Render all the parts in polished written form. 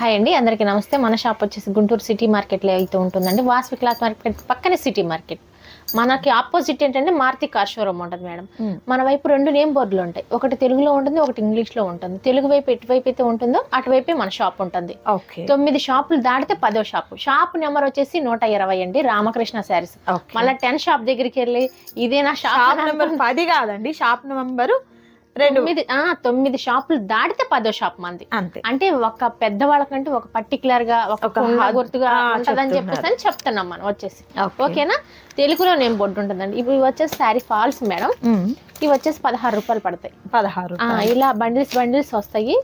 Hi అండి, అందరికీ నమస్తే. మన షాప్ వచ్చేసి గుంటూరు సిటీ మార్కెట్లో అయితే ఉంటుందండి. వాసవి క్లాత్ మార్కెట్ పక్కనే సిటీ మార్కెట్. మనకి ఆపోజిట్ ఏంటంటే మారుతి కార్ షోరూమ్ ఉంటుంది మేడం. మన వైపు 2 నేమ్ బోర్డులు ఉంటాయి. ఒకటి తెలుగులో ఉంటుంది, ఒకటి ఇంగ్లీష్లో ఉంటుంది. తెలుగు వైపు ఎటువైపు అయితే ఉంటుందో అటువైపే మన షాప్ ఉంటుంది. 9 షాపులు దాటితే 10వ షాపు. షాప్ నెంబర్ వచ్చేసి 120 అండి, రామకృష్ణ శారీస్. మళ్ళీ 10 షాప్ దగ్గరికి వెళ్ళి ఇదేనా షాప్ నెంబర్ 10 కాదండి, షాప్ నెంబరు 9 షాపులు దాటితే 10వ షాప్ మంది. అంటే ఒక పెద్దవాళ్ళకంటే ఒక పర్టికులర్ గా ఒక గుర్తుగా ఉంటదని చెప్పేసి చెప్తున్నాం మనం వచ్చేసి. ఓకేనా? తెలుగులో నేమ్ బోర్డు ఉంటుందండి. ఇవి వచ్చేసి శారీ ఫాల్స్ మేడం. ఇవి వచ్చేసి 16 రూపాయలు పడతాయి. 16 ఇలా బండిల్స్ వస్తాయి.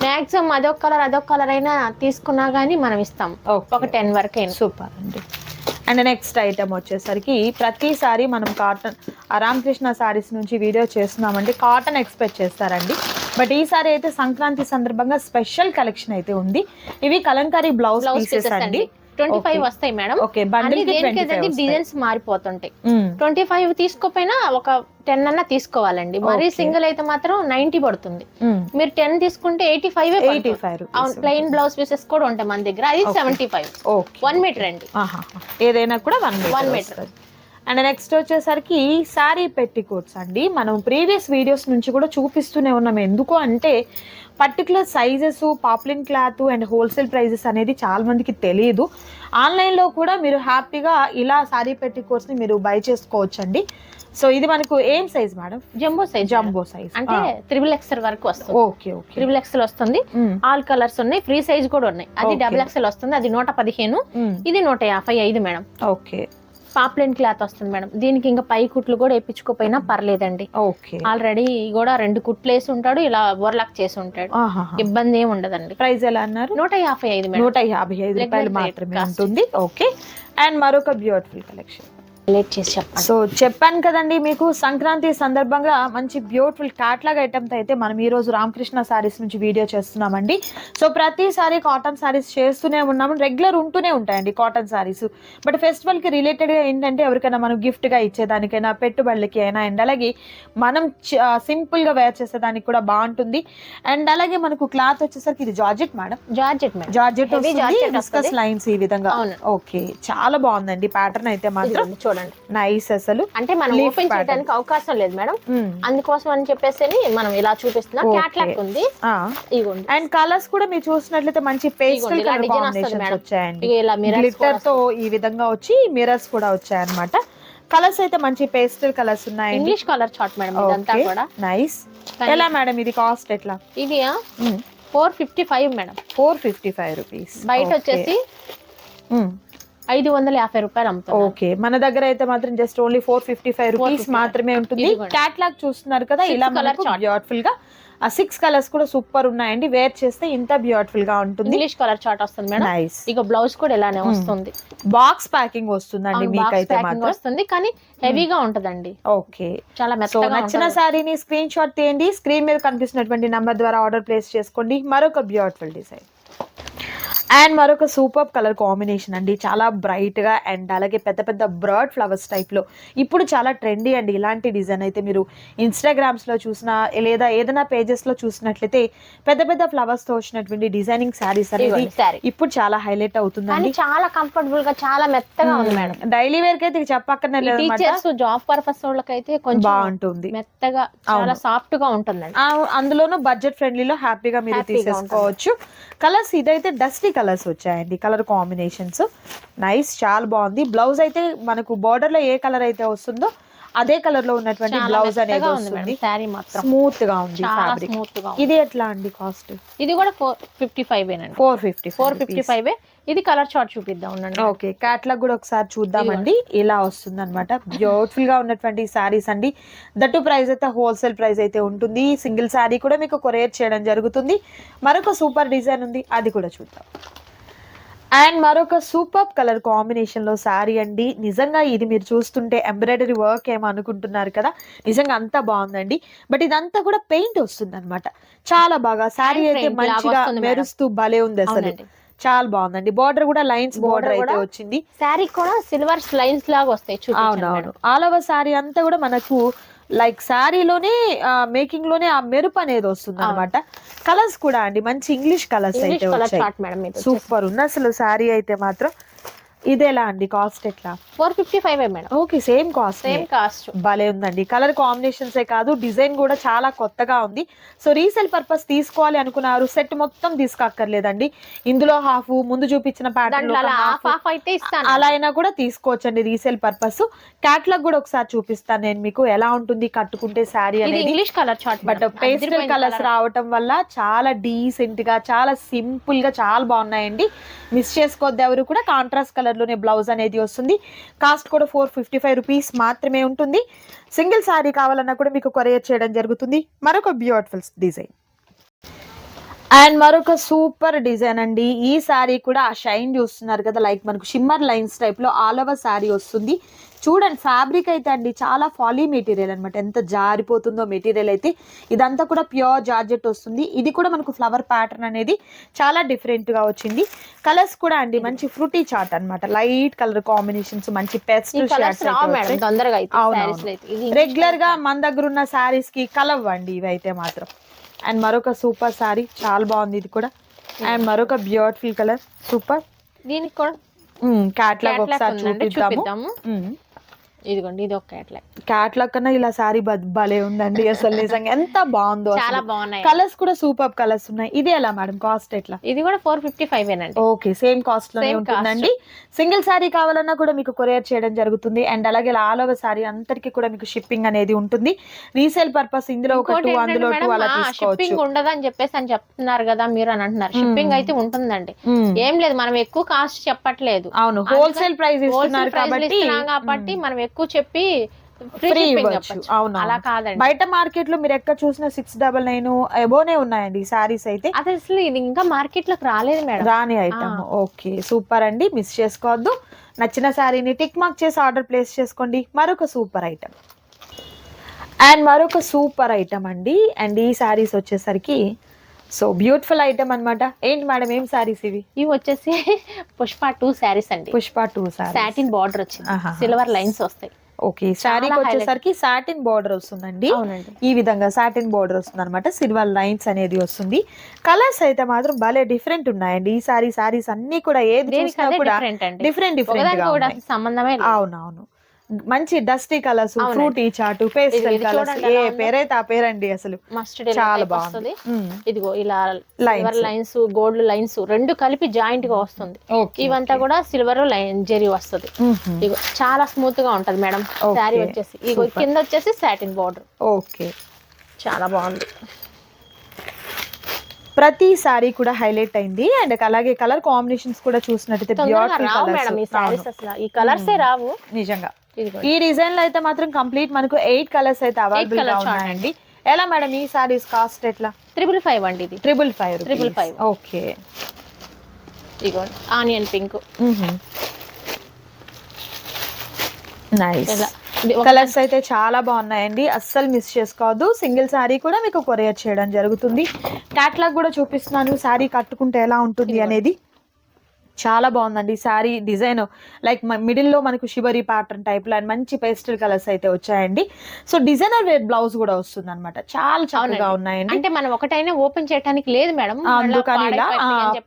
మాక్సిమం అదొక కలర్ అయినా తీసుకున్నా గానీ మనం ఇస్తాం ఒక 10 వరకు అయినా. సూపర్ అండి. అండ్ నెక్స్ట్ ఐటమ్ వచ్చేసరికి ప్రతిసారి మనం కాటన్ రామకృష్ణ సారీస్ నుంచి వీడియో చేస్తున్నామంటే కాటన్ ఎక్స్పెక్ట్ చేస్తారండి. బట్ ఈసారి అయితే సంక్రాంతి సందర్భంగా స్పెషల్ కలెక్షన్ అయితే ఉంది. ఇవి కలంకారీ బ్లౌజ్ పీసెస్ అండి. 25 వస్తాయి మేడం. డిజైన్స్ మారిపోతుంటాయి. 25 తీసుకోపోయినా ఒక 10 అన్నా తీసుకోవాలండి. మరీ సింగిల్ అయితే మాత్రం 90 పడుతుంది. మీరు 10 తీసుకుంటే 85. ప్లెయిన్ బ్లౌజ్ పీసెస్ కూడా ఉంటాయి మన దగ్గర. అది 75. 1 మీటర్ అండి. ఏదైనా కూడా 1 మీటర్. అండ్ నెక్స్ట్ వచ్చేసరికి శారీ పెట్టికోట్స్ అండి. మనం ప్రీవియస్ వీడియోస్ నుంచి కూడా చూపిస్తూనే ఉన్నాం. ఎందుకు అంటే particular sizes, poplin cloth and wholesale prices అనేది చాలా మందికి తెలియదు. ఆన్లైన్లో కూడా మీరు హ్యాపీగా ఇలా శారీ పెట్టికోట్స్ని మీరు బై చేసుకోవచ్చు అండి. సో ఇది మనకు ఏం సైజ్ మేడం? జంబో సైజ్ అంటే 3XL వరకు వస్తుంది. ఓకే 3XL వస్తుంది. ఆల్ కలర్స్ ఉన్నాయి, ఫ్రీ సైజ్ కూడా ఉన్నాయి. అది XXL వస్తుంది. అది 115, ఇది 155 మేడం. ఓకే. పాప్లెన్ క్లాత్ వస్తుంది మేడం. దీనికి ఇంకా పై కుట్లు కూడా వేయించుకోపోయినా పర్లేదండి. ఆల్రెడీ కూడా 2 కుట్లు వేసి ఉంటాడు, ఇలా ఓవర్లాక్ చేసి ఉంటాడు. ఇబ్బంది ఏమి ఉండదండి. ప్రైస్ ఎలా అన్నారు? 155 మేడం. 155 రూపాయలు మాత్రమే ఉంటుంది. ఓకే. అండ్ మరొక బ్యూటిఫుల్ కలెక్షన్ సో చెప్పాను కదండి మీకు, సంక్రాంతి సందర్భంగా మంచి బ్యూటిఫుల్ క్యాట్లాగ్ ఐటమ్స్ అయితే మనం ఈ రోజు రామకృష్ణ సారీస్ నుంచి వీడియో చేస్తున్నామండి. సో ప్రతిసారి కాటన్ సారీస్ చేస్తూనే ఉన్నాము, రెగ్యులర్ ఉంటూనే ఉంటాయండి కాటన్ సారీస్. బట్ ఫెస్టివల్ కి రిలేటెడ్ గా ఏంటంటే ఎవరికైనా మనం గిఫ్ట్ గా ఇచ్చేదానికైనా, పెట్టుబడులకి అయినా, అండ్ అలాగే మనం సింపుల్ గా వేర్ చేసేదానికి కూడా బాగుంటుంది. అండ్ అలాగే మనకు క్లాత్ వచ్చేసరికి ఇది జార్జెట్ మేడం. జార్జెట్ లైన్స్ ఈ విధంగా. ఓకే, చాలా బాగుందండి ప్యాటర్న్ అయితే మాత్రం. నైస్. అసలు అంటే మనం ఓపెన్ చేయడానికి అవకాశం లేదు మేడం, అందుకోసం అని చెప్పేసి మనం ఇలా చూపిస్తున్నాం. క్యాట్లాగ్ ఉంది. అండ్ కలర్స్ కూడా మీరు చూసినట్లయితే మంచి పేస్టల్ కలర్ కాంబినేషన్స్ వచ్చాయండి. గ్లిట్టర్ తో ఈ విధంగా వచ్చి మిర్రర్స్ కూడా వచ్చాయన్నమాట. కలర్స్ అయితే మంచి పేస్టల్ కలర్స్ ఉన్నాయి. ఇంగ్లీష్ కలర్ చార్ట్ మేడం ఇదంతా కూడా. నైస్. ఎలా మేడం ఇది కాస్ట్ ఎట్లా? ఇది 455 మేడం. 455 రూపీస్. బయట వచ్చేసి 550 రూపాయలు అమ్ముతాం. ఓకే, మన దగ్గర అయితే మాత్రం జస్ట్ ఓన్లీ 455 రూపీస్ మాత్రమే ఉంటుంది. క్యాట్లాగ్ చూస్తున్నారు కదా, ఇలా బ్యూటిఫుల్ గా 6 కలర్స్ కూడా సూపర్ ఉన్నాయండి. వేర్ చేస్తే ఇంత బ్యూటిఫుల్ గా ఉంటుంది. ఇంగ్లీష్ కలర్ చార్ట్ వస్తుంది మేడం. నైస్. ఇక బ్లౌజ్ కూడా ఇలానే వస్తుంది. బాక్స్ ప్యాకింగ్ వస్తుందండి మీకైతే మాత్రం వస్తుంది, కానీ హెవీగా ఉంటదండి. ఓకే, చాలా మెత్తగా. నచ్చిన సారీని స్క్రీన్ షాట్ తీయండి, స్క్రీన్ మీద కనిపిస్తున్నటువంటి నంబర్ ద్వారా ఆర్డర్ ప్లేస్ చేసుకోండి. మరొక బ్యూటిఫుల్ డిజైన్ అండ్ మరొక సూపర్ కలర్ కాంబినేషన్ అండి. చాలా బ్రైట్ గా అండ్ అలాగే పెద్ద పెద్ద బ్రాడ్ ఫ్లవర్స్ టైప్ లో ఇప్పుడు చాలా ట్రెండీ అండి. ఇలాంటి డిజైన్ అయితే మీరు ఇన్స్టాగ్రామ్స్ లో చూసినా లేదా ఏదైనా పేజెస్ లో చూసినట్లయితే పెద్ద పెద్ద ఫ్లవర్స్ తో వచ్చినటువంటి డిజైనింగ్ శారీస్ అనేది ఇప్పుడు చాలా హైలైట్ అవుతుందండి. చాలా కంఫర్టబుల్ గా, చాలా మెత్తగా ఉంది మేడం. డైలీ వేర్ కి అయితే చెప్పక్కర్లేదు. టీచర్స్, జాబ్ పర్పస్ వాళ్ళకైతే కొంచెం బాగుంటుంది, మెత్తగా, చాలా సాఫ్ట్ గా ఉంటుందండి. అందులోనూ బడ్జెట్ ఫ్రెండ్లీలో హ్యాపీగా మీరు తీసేసుకోవచ్చు. కలర్స్ ఇదైతే డస్టీ కలర్స్ వచ్చాయండి, కలర్ కాంబినేషన్స్. నైస్, చాలా బాగుంది. బ్లౌజ్ అయితే మనకు బోర్డర్ లో ఏ కలర్ అయితే వస్తుందో అదే కలర్ లో ఉన్నటువంటి బ్లౌజ్ అనేది వస్తుంది. స్మూత్ గా ఉంది ఫ్యాబ్రిక్. ఇది ఎట్లా అండి కాస్ట్? ఇది కూడా 455 455. ఇది కలర్ చార్ట్ చూపిద్దాం ఉండండి. ఓకే, క్యాట్లాగ్ కూడా ఒకసారి చూద్దామండి. ఇలా వస్తుంది అనమాట. బ్యూటిఫుల్ గా ఉన్నటువంటి శారీస్ అండి. దట్టు ప్రైస్ అయితే హోల్సేల్ ప్రైస్ అయితే ఉంటుంది. సింగిల్ శారీ కూడా మీకు కొరియర్ చేయడం జరుగుతుంది. మరొక సూపర్ డిజైన్ ఉంది, అది కూడా చూద్దాం. అండ్ మరొక సూపర్ కలర్ కాంబినేషన్ లో శారీ అండి. నిజంగా ఇది మీరు చూస్తుంటే ఎంబ్రాయిడరీ వర్క్ ఏమో అనుకుంటున్నారు కదా, నిజంగా అంతా బాగుందండి. బట్ ఇదంతా కూడా పెయింట్ వస్తుంది అనమాట. చాలా బాగా శారీ అయితే మంచిగా మెరుస్తూ భలే ఉంది. అసలు చాలా బాగుందండి. బార్డర్ కూడా లైన్స్ బార్డర్ అయితే వచ్చింది. శారీ కూడా సిల్వర్ లైన్స్ లాగా వస్తాయి. అవునవును, ఆల్ ఓవర్ శారీ అంతా కూడా మనకు లైక్ శారీలోనే మేకింగ్ లోనే ఆ మెరుపు అనేది వస్తుంది అనమాట. కలర్స్ కూడా అండి మంచి ఇంగ్లీష్ కలర్స్ అయితే కలర్ వచ్చాయి. చార్ట్ మేడం ఇది సూపర్ ఉంది అసలు శారీ అయితే మాత్రం. ఇది ఎలా అండి, కాస్ట్ ఎట్లా? 455 madam. Okay, same cost. Same cost. భలే ఉందండి. కలర్ కాంబినేషన్స్ కాదు, డిజైన్ కూడా చాలా కొత్తగా ఉంది. సో రీసేల్ పర్పస్ తీసుకోవాలి అనుకున్నారు, సెట్ మొత్తం తీసుకోక్కర్లేదండి. ఇందులో హాఫ్ ముందు చూపించిన ప్యాటర్న్ హాఫ్ అయితే ఇస్తాను, అలా అయినా కూడా తీసుకోవచ్చండి రీసేల్ పర్పస్. క్యాట్లాగ్ కూడా ఒకసారి చూపిస్తాను నేను మీకు, ఎలా ఉంటుంది కట్టుకుంటే శారీ అనేది. English colour chart but pastel colours రావటం వల్ల చాలా డీసెంట్ గా, చాలా సింపుల్ గా చాలా బాగున్నాయండి. మిస్ చేసుకోవద్దు ఎవరు కూడా. కాంట్రాస్ట్ కలర్ లోనే బ్లౌజ్ అనేది వస్తుంది. కాస్ట్ కూడా 455 రూపీస్ మాత్రమే ఉంటుంది. సింగిల్ శారీ కావాలన్నా కూడా మీకు కొరియర్ చేయడం జరుగుతుంది. మరొక బ్యూటిఫుల్ డిజైన్ అండ్ మరొక సూపర్ డిజైన్ అండి. ఈ శారీ కూడా ఆ షైన్ చూస్తున్నారు కదా, లైక్ మనకు షిమ్మర్ లైన్స్ టైప్ లో ఆల్ ఓవర్ శారీ వస్తుంది. చూడండి ఫ్యాబ్రిక్ అయితే అండి చాలా ఫాలీ మెటీరియల్ అనమాట, ఎంత జారిపోతుందో మెటీరియల్ అయితే. ఇదంతా కూడా ప్యూర్ జార్జెట్ వస్తుంది. ఇది కూడా మనకు ఫ్లవర్ ప్యాటర్న్ అనేది చాలా డిఫరెంట్ గా వచ్చింది. కలర్స్ కూడా అండి మంచి ఫ్రూటీ చాట్ అన్నమాట, లైట్ కలర్ కాంబినేషన్స్, మంచి పెస్టల్ షేడ్స్. రెగ్యులర్ గా మన దగ్గర ఉన్న శారీస్ కి కలవండి ఇవైతే మాత్రం. అండ్ మరొక సూపర్ శారీ, చాలా బాగుంది ఇది కూడా. అండ్ మరొక బ్యూటిఫుల్ కలర్, సూపర్. దీనికి కూడా క్యాట్లాగ్ ఒకసారి చూపిద్దాము. ఇదిగోండి, ఇది ఒక క్యాట్లాగ్. క్యాట్లాగ్ కన్నా ఇలా శారీ భలే ఉందండి అసలు, నిజంగా ఎంత బాగుందో. చాలా బాగున్నాయి. కలర్స్ కూడా సూపర్ కలర్స్ ఉన్నాయి. ఇది ఎలా మేడం, కాస్ట్ ఎట్లా? ఇది కూడా 455 ఏనండి. ఓకే, సేమ్ కాస్ట్ లోనే ఉంటుందండి. సింగిల్ శారీ కావాలన్నా కూడా మీకు కొరియర్ చేయడం జరుగుతుంది. అండ్ అలాగే ఆల్ ఓవర్ శారీ అంతటికి కూడా మీకు షిప్పింగ్ అనేది ఉంటుంది. రీసేల్ పర్పస్ ఇందులో ఒక 2, అందులో 2 అలా తీసుకోవచ్చు. షిప్పింగ్ ఉండదని చెప్పేసి అని చెప్తున్నారు కదా మీరు అని అంటున్నారు. షిప్పింగ్ అయితే ఉంటుందండి. ఏం లేదు, మనం ఎక్కువ కాస్ట్ చెప్పట్లేదు. అవును, హోల్సేల్ ప్రైస్ ఇస్తున్నారు కాబట్టి మనం ఎక్కువ చెప్పి ఫ్రీ ఇవ్వచ్చు. అవును, అలా కాదండి. బయట మార్కెట్ లో మీరు ఎక్కడ చూసినా 699 ఎబోనే ఉన్నాయండి ఈ సారీస్ అయితే. అది అసలు ఇది ఇంకా మార్కెట్ లోకి రాలేదు మేడం, రాని ఐటమ్. ఓకే, సూపర్ అండి, మిస్ చేసుకోవద్దు. నచ్చిన శారీని టిక్ మార్క్ చేసి ఆర్డర్ ప్లేస్ చేసుకోండి. మరొక సూపర్ ఐటమ్ అండ్ మరొక సూపర్ ఐటమ్ అండి. అండ్ ఈ శారీస్ వచ్చేసరికి సో బ్యూటిఫుల్ ఐటమ్ అన్నమాట. ఏంటి మేడం, ఏం శారీస్ ఇవి? ఇవి వచ్చేసి పుష్ప 2 శారీస్ అండి. పుష్ప 2 శారీ, సాటిన్ బార్డర్ వచ్చింది, సిల్వర్ లైన్స్ వస్తాయి. ఓకే, శారీకి వచ్చేసరికి సాటిన్ బార్డర్ వస్తుందండి. ఈ విధంగా సాటిన్ బార్డర్ వస్తుంది అనమాట, సిల్వర్ లైన్స్ అనేది వస్తుంది. కలర్స్ అయితే మాత్రం భలే డిఫరెంట్ ఉన్నాయండి. ఈ శారీస్ అన్ని కూడా ఏది చూసినా కూడా డిఫరెంట్ గా సంబంధమే. అవునవును, మంచి dusty colours, fruity chat, pastel colours, ఏ పేరైతే ఆ పేరండి అసలు. మస్టర్డ్ చాలా బాగుంది. ఇదిగో ఇలా సిల్వర్ లైన్స్, గోల్డ్ లైన్స్ రెండు కలిపి జాయింట్ గా వస్తుంది. ఇవంతా కూడా సిల్వర్ లైన్ జెరీ వస్తుంది. ఇగో చాలా స్మూత్ గా ఉంటది మేడం శారీ వచ్చేసి. ఇగో కింద వచ్చేసి సాటిన్ బార్డర్. ఓకే, చాలా బాగుంది. ప్రతి సారీ కూడా హైలైట్ అయింది. అండ్ అలాగే కలర్ కాంబినేషన్స్ కూడా చూసినట్టయితే బ్యూటిఫుల్ కలర్స్. ఈ కలర్స్ రావు నిజంగా. ఈ డిజైన్ లో అయితే మాత్రం కంప్లీట్ మనకు 8 కలర్స్ అయితే అవైలబుల్ గా ఉన్నాయండి. ఎలా మేడం ఈ సారీస్ కాస్ట్ ఎట్లా? 555 అండి. ఇది 555. ఓకే, ఇగో ఆనియన్ పింక్. నైస్. కలర్స్ అయితే చాలా బాగున్నాయండి, అస్సలు మిస్ చేసుకోవద్దు. సింగిల్ శారీ కూడా మీకు కొరియర్ చేయడం జరుగుతుంది. క్యాట్లాగ్ కూడా చూపిస్తున్నాను, శారీ కట్టుకుంటే ఎలా ఉంటుంది అనేది. చాలా బాగుందండి శారీ డిజైన్, లైక్ మిడిల్ లో మనకు షిబరీ ప్యాటర్న్ టైప్ లో అండ్ మంచి పేస్టల్ కలర్స్ అయితే వచ్చాయండి. సో డిజైనర్ వేర్ బ్లౌజ్ కూడా వస్తుంది అనమాట, చాలా చక్కగా ఉన్నాయండి. అంటే మనం ఒకటైనా ఓపెన్ చేయడానికి లేదు మేడం, అందుకని ఇలా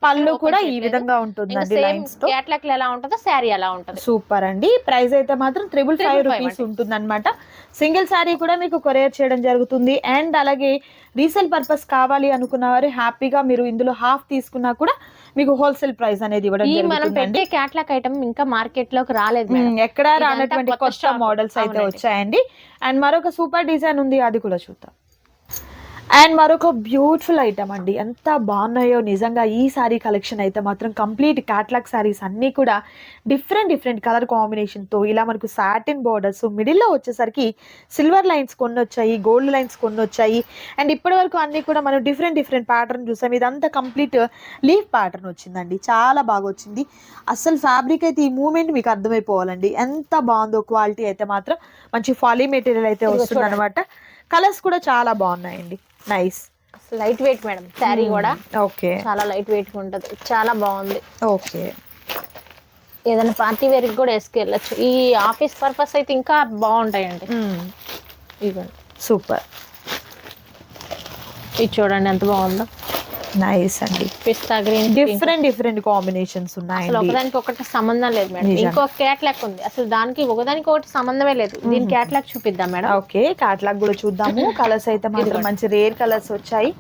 పళ్ళు కూడా ఈ విధంగా ఉంటుందండి, లైన్స్ తో. క్యాట్లాగ్ ఎలా ఉంటుందో శారీ అలా ఉంటుంది. సూపర్ అండి. ప్రైస్ అయితే మాత్రం 555 రూపీస్ ఉంటుంది అనమాట. సింగిల్ శారీ కూడా మీకు కొరియర్ చేయడం జరుగుతుంది. అండ్ అలాగే రీసేల్ పర్పస్ కావాలి అనుకున్న వారు హ్యాపీగా మీరు ఇందులో హాఫ్ తీసుకున్నా కూడా మీకు హోల్సేల్ ప్రైస్ అనేది ఇవ్వడం జరుగుతుంది. క్యాట్లాగ్ ఐటమ్ ఇంకా మార్కెట్ లోకి రాలేదు, ఎక్కడ రానటువంటి కొత్త మోడల్స్ అయితే వచ్చాయండి. అండ్ మరొక సూపర్ డిజైన్ ఉంది, అది కూడా చూద్దాం. అండ్ మరొక బ్యూటిఫుల్ ఐటమ్ అండి, ఎంత బాగున్నాయో నిజంగా. ఈ శారీ కలెక్షన్ అయితే మాత్రం కంప్లీట్ క్యాట్లాగ్ శారీస్ అన్నీ కూడా డిఫరెంట్ కలర్ కాంబినేషన్తో ఇలా మనకు సాటిన్ బోర్డర్స్, మిడిల్లో వచ్చేసరికి సిల్వర్ లైన్స్ కొన్ని వచ్చాయి, గోల్డ్ లైన్స్ కొన్ని వచ్చాయి. అండ్ ఇప్పటి వరకు అన్నీ కూడా మనం డిఫరెంట్ ప్యాటర్న్ చూసాం. ఇదంతా కంప్లీట్ లీఫ్ ప్యాటర్న్ వచ్చిందండి, చాలా బాగా వచ్చింది. అసలు ఫ్యాబ్రిక్ అయితే ఈ మూమెంట్ మీకు అర్థమైపోవాలండి, ఎంత బాగుందో. క్వాలిటీ అయితే మాత్రం మంచి ఫాలీ మెటీరియల్ అయితే వస్తుంది అనమాట. కలర్స్ కూడా చాలా బాగున్నాయండి, nice. Light weight madam sari కూడా. ఓకే, చాలా లైట్ వెయిట్ ఉంటది, చాలా బాగుంది. ఓకే, ఏదైనా పార్టీ వేర్ కూడా వేసుకెళ్ళచ్చు. ఈ ఆఫీస్ పర్పస్ అయితే ఇంకా బాగుంటాయండి. ఇవ్వండి, సూపర్, ఇది చూడండి ఎంత బాగుందో. నైస్ అండి. పిస్తా గ్రీన్, డిఫరెంట్ కాంబినేషన్స్ అసలు ఉన్నాయండి. ఒకదానికి ఒకటి సంబంధం లేదు మేడం. ఇంకో క్యాట్లాగ్ ఉంది, అసలు దానికి ఒకదానికి ఒకటి సంబంధమే లేదు. దీని క్యాట్లాగ్ చూపిద్దాం మేడం. ఓకే, క్యాట్లాగ్ కూడా చూద్దాము. కలర్స్ అయితే మాత్రం మంచి రేర్ కలర్స్ వచ్చాయి.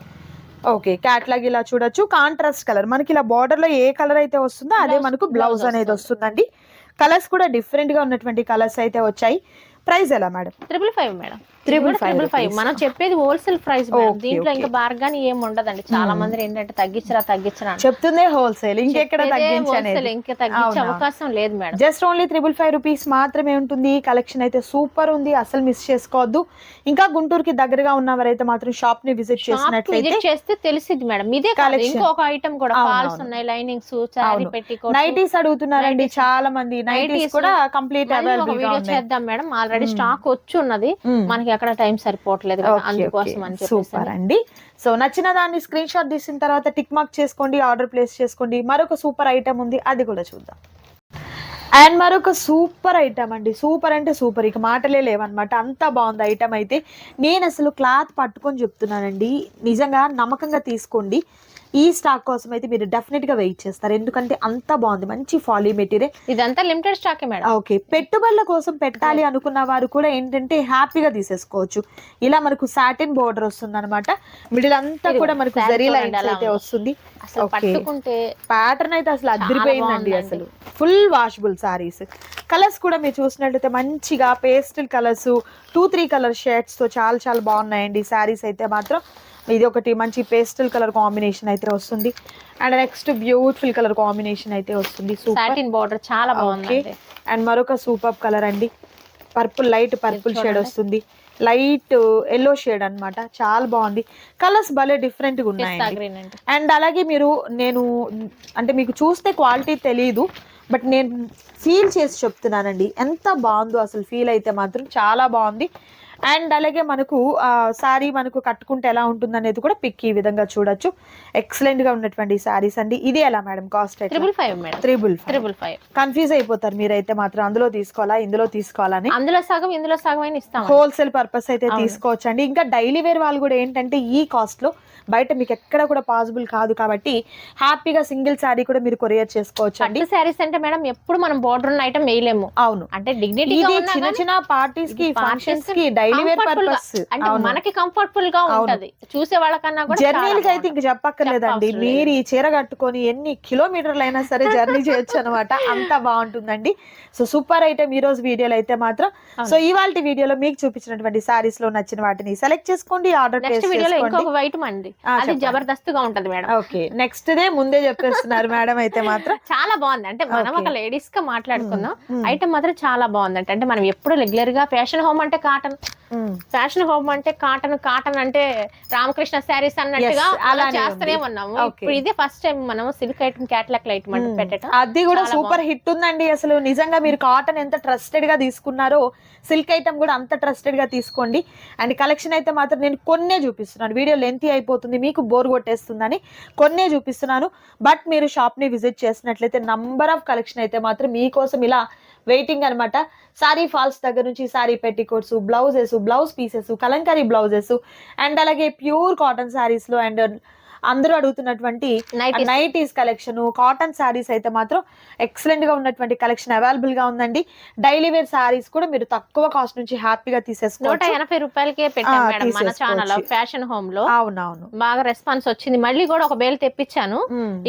ఓకే, క్యాట్లాగ్ ఇలా చూడొచ్చు. కాంట్రాస్ట్ కలర్ మనకి ఇలా బార్డర్ లో ఏ కలర్ అయితే వస్తుందో అదే మనకు బ్లౌజ్ అనేది వస్తుందండి. కలర్స్ కూడా డిఫరెంట్ గా ఉన్నటువంటి కలర్స్ అయితే వచ్చాయి. ప్రైస్ ఎలా మేడం? 555 మేడం. 555. మనం చెప్పేది హోల్సేల్ ప్రైస్ మేడం. దీంట్లో ఇంకా బార్గాని ఏం ఉండదండి. చాలా మంది ఏంటంటే తగ్గించరా అని చెప్తుందే హోల్సేల్, ఇంకెక్కడ హోల్సేల్ ఇంకా తగ్గించే అవకాశం లేదు మేడం. జస్ట్ ఓన్లీ 555 రూపీస్ మాత్రమే ఉంటుంది. కలెక్షన్ అయితే సూపర్ ఉంది, అసలు మిస్ చేసుకోవద్దు. ఇంకా గుంటూరుకి దగ్గరగా ఉన్నవారైతే మాత్రం షాప్ ని విజిట్ చేస్తే తెలిసిద్ది మేడం. ఇదే కాదు, ఇంకొక ఐటమ్ కూడా ఫాల్స్ ఉన్నాయి, లైనింగ్స్, సారీ పెట్టికోట్స్, నైటీస్ అడుగుతున్నారండి చాలా మంది. నైటీస్ కూడా కంప్లీట్ అవైలబుల్ గా ఉన్నాయి. చేద్దాం మేడం, ఆల్రెడీ స్టాక్ వచ్చి ఉన్నది. మనకి అక్కడ టైం సరిపోవట్లేదు కదా, అందుకోసం అని చెప్పి. సూపర్ అండి. సో నచ్చిన దాన్ని స్క్రీన్ షాట్ తీసిన తర్వాత టిక్ మార్క్ చేసుకోండి, ఆర్డర్ ప్లేస్ చేసుకోండి. మరొక సూపర్ ఐటమ్ ఉంది, అది కూడా చూద్దాం. అండ్ మరొక సూపర్ ఐటమ్ అండి, సూపర్ అంటే సూపర్, ఇక మాటలే లేవన్నమాట. అంత బాగుంది ఐటమ్ అయితే. నేను అసలు క్లాత్ పట్టుకొని చెప్తున్నానండి, నిజంగా నమ్మకంగా తీసుకోండి. ఈ స్టాక్ కోసం అయితే మీరు డెఫినెట్ గా వెయిట్ చేస్తారు, ఎందుకంటే అంత బాగుంది. మంచి ఫాలీ మెటీరియల్, ఇదంతా లిమిటెడ్ స్టాక్ మేడం. ఓకే, పెట్టుబడుల కోసం పెట్టాలి అనుకున్న వారు కూడా ఏంటంటే హ్యాపీగా తీసేసుకోవచ్చు. ఇలా మనకు సాటిన్ బోర్డర్ వస్తుంది అనమాట. మిడిల్ అంతా కూడా మనకు జరీ లైన్స్ అయితే వస్తుంది. పట్టుకుంటే ప్యాటర్న్ అయితే అసలు అదిరిపోయిందండి. అసలు ఫుల్ వాషబుల్ సారీస్. కలర్స్ కూడా మీరు చూసినట్లయితే మంచిగా పేస్టల్ కలర్స్, 2-3 కలర్ షేడ్స్ తో చాలా చాలా బాగున్నాయండి సారీస్ అయితే మాత్రం. ఇది ఒకటి మంచి పేస్టల్ కలర్ కాంబినేషన్ అయితే వస్తుంది. And next beautiful colour combination అయితే వస్తుంది. సాటిన్ బోర్డర్ చాలా బాగుంది. అండ్ మరొక సూపర్ కలర్ అండి, పర్పుల్, లైట్ పర్పుల్ షేడ్ వస్తుంది. లైట్ ఎల్లో షేడ్ అన్నమాట, చాలా బాగుంది. కలర్స్ భలే డిఫరెంట్ గా ఉన్నాయి. అండ్ అలాగే నేను అంటే మీకు చూస్తే క్వాలిటీ తెలియదు, బట్ నేను ఫీల్ చేసి చెప్తున్నానండి, ఎంత బాగుందో అసలు. ఫీల్ అయితే మాత్రం చాలా బాగుంది. అండ్ అలాగే మనకు సారీ మనకు కట్టుకుంటే ఎలా ఉంటుంది అనేది కూడా పిక్ ఈ విధంగా చూడొచ్చు. ఎక్సలెంట్ గా ఉన్నటువంటి సారీస్ అండి. ఇది ఎలా మేడం కాస్ట్? 555. కన్ఫ్యూజ్ అయిపోతారు మీరైతే మాత్రం, అందులో తీసుకోవాలా ఇందులో తీసుకోవాలని. అందులో సగం ఇందులో సగం అయినా ఇస్తాం. హోల్సేల్ పర్పస్ అయితే తీసుకోవచ్చు అండి. ఇంకా డైలీ వేర్ వాళ్ళు కూడా ఏంటంటే ఈ కాస్ట్ లో బయట మీకు ఎక్కడ కూడా పాసిబుల్ కాదు కాబట్టి హ్యాపీగా సింగిల్ సారీ కూడా మీరు కొరియర్ చేసుకోవచ్చు అండి. సారీస్ అంటే మేడం ఎప్పుడు మనం బోర్డర్ ఉన్న ఐటమ్ వేయలేము. అవును, అంటే డిగ్నిటీ చిన్న చిన్న పార్టీస్ కి, ఫంక్షన్స్ కి, డైలీ వేర్ పర్పస్, అంటే మనకి కంఫర్టబుల్ గా ఉంటది. చూసే వాళ్ళకన్నా కూడా జర్నీలకి అయితే ఇంక చెప్పక్కర్లేదండి. మీరు ఈ చీర కట్టుకొని ఎన్ని కిలోమీటర్లు అయినా సరే జర్నీ చేయొచ్చు అనమాట, అంత బాగుంటుందండి. సో సూపర్ ఐటమ్ ఈ రోజు వీడియోలో అయితే మాత్రం. సో ఇవాళ వీడియోలో మీకు చూపించినటువంటి సారీస్ లో నచ్చిన వాటిని సెలెక్ట్ చేసుకోండి, ఆర్డర్ ప్లేస్ చేసుకోండి. ఇంకొక ఐటమ్ అండి, అది జబర్దస్త్ గా ఉంటది మేడం. ఓకే, నెక్స్ట్ డే ముందే చెప్పేస్తున్నారు మేడం అయితే మాత్రం. చాలా బాగుంది. అంటే మనం ఒక లేడీస్ గా మాట్లాడుకుందాం, ఐటమ్ మాత్రం చాలా బాగుంది. అంటే మనం ఎప్పుడు రెగ్యులర్ గా ఫ్యాషన్ హోమ్ అంటే కాటన్, ఫ్యాషన్ హోమ్ అంటే కాటన్, కాటన్ అంటే రామకృష్ణ శారీస్ అన్నట్టుగా అలా చేస్తూనే ఉన్నాము. ఇప్పుడు ఇదే ఫస్ట్ టైం మనం సిల్క్ ఐటమ్ క్యాటలాగ్ ఐటమ్ అంటే పెట్టడం, అది కూడా సూపర్ హిట్ ఉందండి. అసలు నిజంగా మీరు కాటన్ ఎంత ట్రస్టెడ్ గా తీసుకున్నారో సిల్క్ ఐటమ్ కూడా అంత ట్రస్టెడ్ గా తీసుకోండి. అండ్ కలెక్షన్ అయితే మాత్రం నేను కొన్నే చూపిస్తున్నాను, వీడియో లెంతీ అయిపోతుంది, మీకు బోర్ కొట్టేస్తుందని కొన్నే చూపిస్తున్నాను. బట్ మీరు షాప్ ని విజిట్ చేసినట్లయితే నంబర్ ఆఫ్ కలెక్షన్ అయితే మాత్రం మీకోసం ఇలా వెయిటింగ్ అనమాట. సారీ ఫాల్స్ దగ్గర నుంచి sorry petticoats, blouses, blouse pieces, Kalamkari blouses, and అలాగే ప్యూర్ కాటన్ సారీస్ లో అండ్ అందరూ అడుగుతున్నటువంటి నైటీస్ కలెక్షన్, కాటన్ సారీస్ అయితే మాత్రం ఎక్సలెంట్ గా ఉన్నటువంటి కలెక్షన్ అవైలబుల్ గా ఉందండి. డైలీ వేర్ సారీస్ కూడా మీరు తక్కువ కాస్ట్ నుంచి హ్యాపీగా తీసేసుకోవచ్చు. 180 రూపాయలకే పెట్టాం మేడం మన ఛానల్ ఫ్యాషన్ హోమ్ లో. అవునవును, బాగా రెస్పాన్స్ వచ్చింది. మళ్ళీ కూడా ఒక బేల్ తెప్పించాను,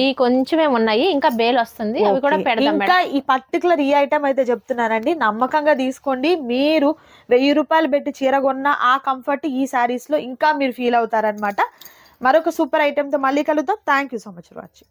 ఈ కొంచెమే ఉన్నాయి, ఇంకా బేల్ వస్తుంది, అవి కూడా పెడదాం. ఇంకా ఈ పర్టికులర్ ఈ ఐటమ్ అయితే చెప్తున్నానండి, నమ్మకంగా తీసుకోండి. మీరు 1000 రూపాయలు పెట్టి చీర కొన్న ఆ కంఫర్ట్ ఈ సారీస్ లో ఇంకా మీరు ఫీల్ అవుతారనమాట. మరొక సూపర్ ఐటమ్ తో మళ్ళీ కలుద్దాం. Thank you so much for watching.